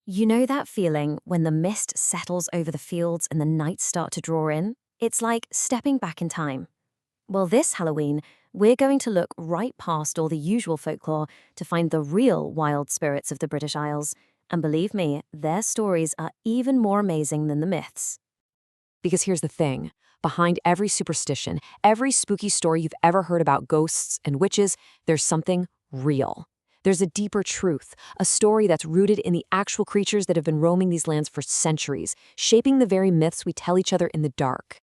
You know that feeling when the mist settles over the fields and the nights start to draw in? It's like stepping back in time. Well, this Halloween, we're going to look right past all the usual folklore to find the real wild spirits of the British Isles. And believe me, their stories are even more amazing than the myths. Because here's the thing. Behind every superstition, every spooky story you've ever heard about ghosts and witches, there's something real. There's a deeper truth, a story that's rooted in the actual creatures that have been roaming these lands for centuries, shaping the very myths we tell each other in the dark.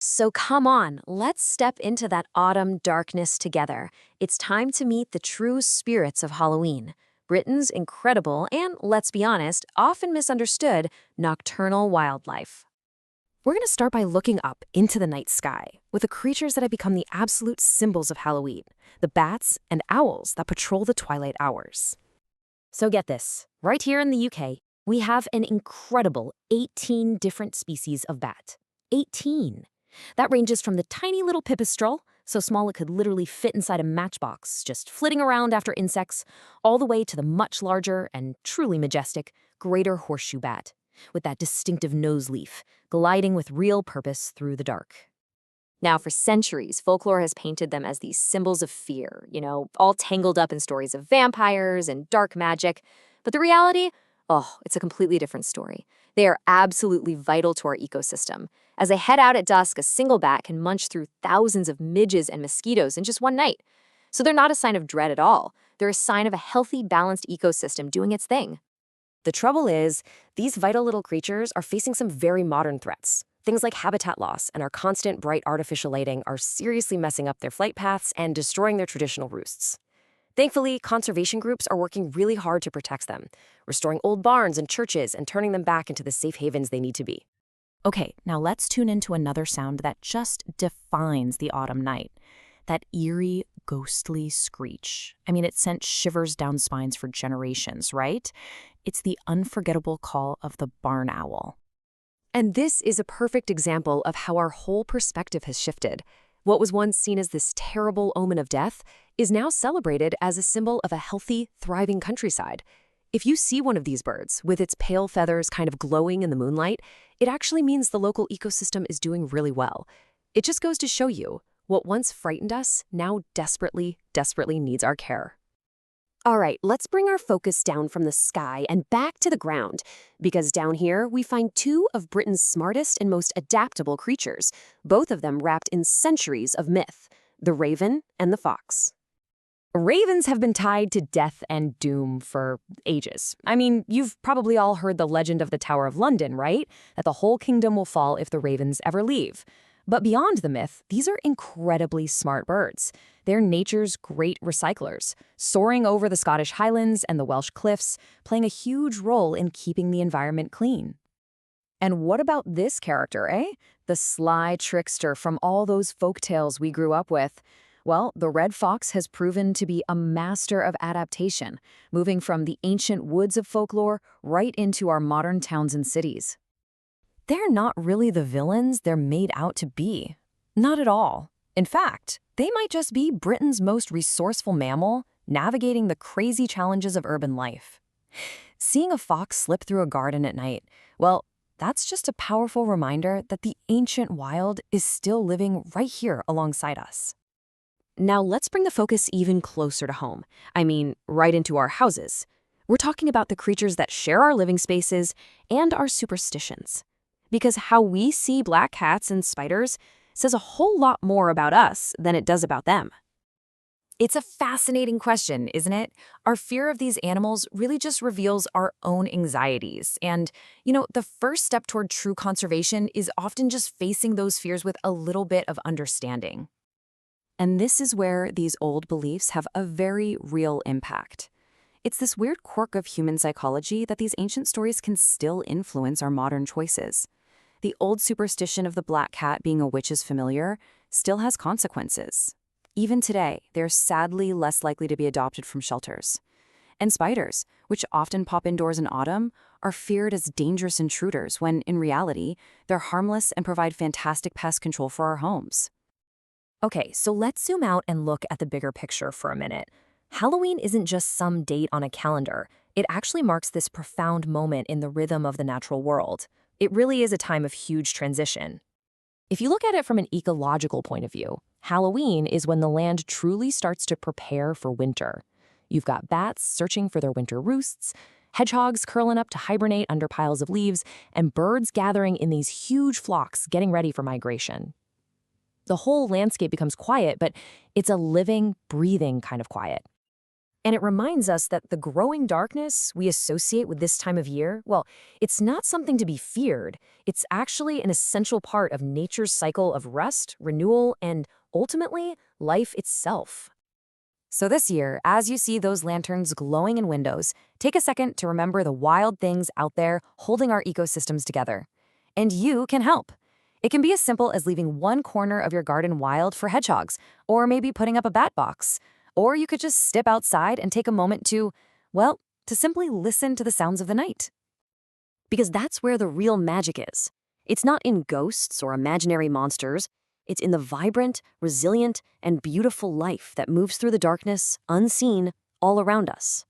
So come on, let's step into that autumn darkness together. It's time to meet the true spirits of Halloween, Britain's incredible and, let's be honest, often misunderstood nocturnal wildlife. We're going to start by looking up into the night sky with the creatures that have become the absolute symbols of Halloween, the bats and owls that patrol the twilight hours. So get this, right here in the UK, we have an incredible 18 different species of bat. 18! That ranges from the tiny little pipistrelle, so small it could literally fit inside a matchbox, just flitting around after insects, all the way to the much larger and truly majestic greater horseshoe bat, with that distinctive nose leaf, gliding with real purpose through the dark. Now, for centuries, folklore has painted them as these symbols of fear, all tangled up in stories of vampires and dark magic. But the reality? Oh, it's a completely different story. They are absolutely vital to our ecosystem. As they head out at dusk, a single bat can munch through thousands of midges and mosquitoes in just one night. So they're not a sign of dread at all. They're a sign of a healthy, balanced ecosystem doing its thing. The trouble is, these vital little creatures are facing some very modern threats. Things like habitat loss and our constant bright artificial lighting are seriously messing up their flight paths and destroying their traditional roosts. Thankfully, conservation groups are working really hard to protect them, restoring old barns and churches and turning them back into the safe havens they need to be. Okay, now let's tune into another sound that just defines the autumn night. That eerie, ghostly screech. I mean, it sent shivers down spines for generations, right? It's the unforgettable call of the barn owl. And this is a perfect example of how our whole perspective has shifted. What was once seen as this terrible omen of death is now celebrated as a symbol of a healthy, thriving countryside. If you see one of these birds, with its pale feathers kind of glowing in the moonlight, it actually means the local ecosystem is doing really well. It just goes to show you, what once frightened us now desperately, desperately needs our care. All right, let's bring our focus down from the sky and back to the ground, because down here we find two of Britain's smartest and most adaptable creatures, both of them wrapped in centuries of myth, the raven and the fox. Ravens have been tied to death and doom for ages. I mean, you've probably all heard the legend of the Tower of London, right? That the whole kingdom will fall if the ravens ever leave. But beyond the myth, these are incredibly smart birds. They're nature's great recyclers, soaring over the Scottish Highlands and the Welsh cliffs, playing a huge role in keeping the environment clean. And what about this character, eh? The sly trickster from all those folk tales we grew up with. Well, the red fox has proven to be a master of adaptation, moving from the ancient woods of folklore right into our modern towns and cities. They're not really the villains they're made out to be. Not at all. In fact, they might just be Britain's most resourceful mammal, navigating the crazy challenges of urban life. Seeing a fox slip through a garden at night, well, that's just a powerful reminder that the ancient wild is still living right here alongside us. Now let's bring the focus even closer to home. I mean, right into our houses. We're talking about the creatures that share our living spaces and our superstitions. Because how we see black cats and spiders says a whole lot more about us than it does about them. It's a fascinating question, isn't it? Our fear of these animals really just reveals our own anxieties. And, the first step toward true conservation is often just facing those fears with a little bit of understanding. And this is where these old beliefs have a very real impact. It's this weird quirk of human psychology that these ancient stories can still influence our modern choices. The old superstition of the black cat being a witch's familiar still has consequences. Even today, they're sadly less likely to be adopted from shelters. And spiders, which often pop indoors in autumn, are feared as dangerous intruders when, in reality, they're harmless and provide fantastic pest control for our homes. Okay, so let's zoom out and look at the bigger picture for a minute. Halloween isn't just some date on a calendar. It actually marks this profound moment in the rhythm of the natural world. It really is a time of huge transition. If you look at it from an ecological point of view, Halloween is when the land truly starts to prepare for winter. You've got bats searching for their winter roosts, hedgehogs curling up to hibernate under piles of leaves, and birds gathering in these huge flocks getting ready for migration. The whole landscape becomes quiet, but it's a living, breathing kind of quiet. And it reminds us that the growing darkness we associate with this time of year, well, it's not something to be feared. It's actually an essential part of nature's cycle of rest, renewal, and ultimately, life itself. So this year, as you see those lanterns glowing in windows, take a second to remember the wild things out there holding our ecosystems together. And you can help. It can be as simple as leaving one corner of your garden wild for hedgehogs, or maybe putting up a bat box. Or you could just step outside and take a moment to, well, to simply listen to the sounds of the night. Because that's where the real magic is. It's not in ghosts or imaginary monsters. It's in the vibrant, resilient, and beautiful life that moves through the darkness, unseen, all around us.